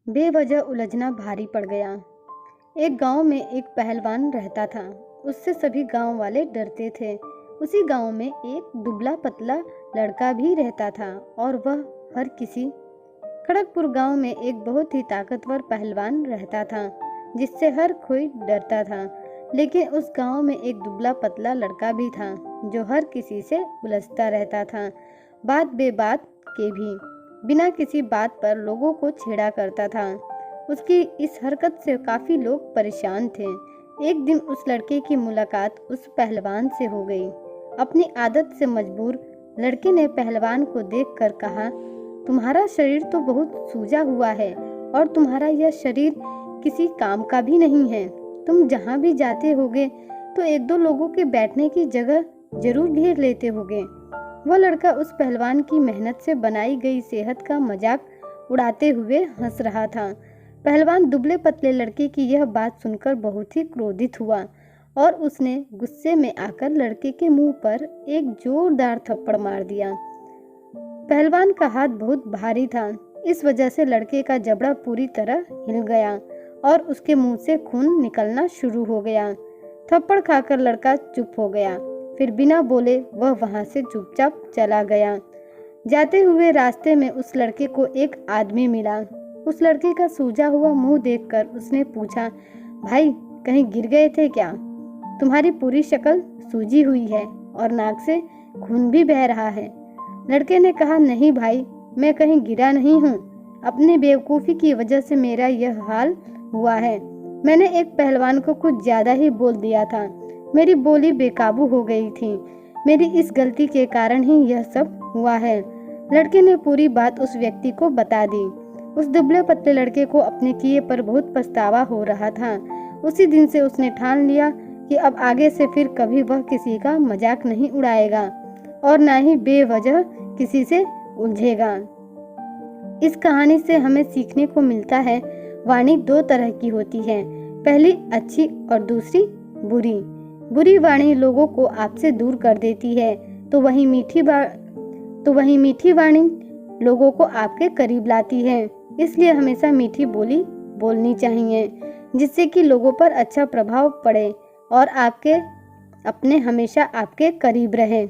बेवजह उलझना भारी पड़ गया। एक गांव में एक पहलवान रहता था। उससे सभी गांव वाले डरते थे। उसी गांव में एक दुबला पतला लड़का भी रहता था और वह हर किसी खड़गपुर गांव में एक बहुत ही ताकतवर पहलवान रहता था जिससे हर कोई डरता था। लेकिन उस गांव में एक दुबला पतला लड़का भी था जो हर किसी से उलझता रहता था, बात बेबात के भी बिना किसी बात पर लोगों को छेड़ा करता था। उसकी इस हरकत से काफी लोग परेशान थे। एक दिन उस लड़के की मुलाकात उस पहलवान से हो गई। अपनी आदत से मजबूर लड़के ने पहलवान को देखकर कहा, तुम्हारा शरीर तो बहुत सूजा हुआ है और तुम्हारा यह शरीर किसी काम का भी नहीं है। तुम जहाँ भी जाते होगे तो एक दो लोगों के बैठने की जगह जरूर घेर लेते होगे। वह लड़का उस पहलवान की मेहनत से बनाई गई सेहत का मजाक उड़ाते हुए हंस रहा था। पहलवान दुबले पतले लड़के की यह बात सुनकर बहुत ही क्रोधित हुआ और उसने गुस्से में आकर लड़के के मुंह पर एक जोरदार थप्पड़ मार दिया। पहलवान का हाथ बहुत भारी था, इस वजह से लड़के का जबड़ा पूरी तरह हिल गया और उसके मुंह से खून निकलना शुरू हो गया। थप्पड़ खाकर लड़का चुप हो गया। फिर बिना बोले वह वहां से चुपचाप चला गया। जाते हुए रास्ते में उस लड़के को एक आदमी मिला। उस लड़के का सूजा हुआ मुंह देखकर उसने पूछा, भाई कहीं गिर गए थे क्या? तुम्हारी पूरी शक्ल सूजी हुई है और नाक से खून भी बह रहा है। लड़के ने कहा, नहीं भाई, मैं कहीं गिरा नहीं हूँ। अपनी बेवकूफ़ी की वजह से मेरा यह हाल हुआ है। मैंने एक पहलवान को कुछ ज़्यादा ही बोल दिया था। मेरी बोली बेकाबू हो गई थी। मेरी इस गलती के कारण ही यह सब हुआ है। लड़के ने पूरी बात उस व्यक्ति को बता दी। उस दुबले पतले लड़के को अपने किए पर बहुत पछतावा हो रहा था। उसी दिन से उसने ठान लिया कि अब आगे से फिर कभी वह किसी का मजाक नहीं उड़ाएगा और ना ही बेवजह किसी से उलझेगा। इस कहानी से हमें सीखने को मिलता है, वाणी दो तरह की होती है, पहली अच्छी और दूसरी बुरी। बुरी वाणी लोगों को आपसे दूर कर देती है, तो वही मीठी वाणी लोगों को आपके करीब लाती है। इसलिए हमेशा मीठी बोली बोलनी चाहिए जिससे कि लोगों पर अच्छा प्रभाव पड़े और आपके अपने हमेशा आपके करीब रहे।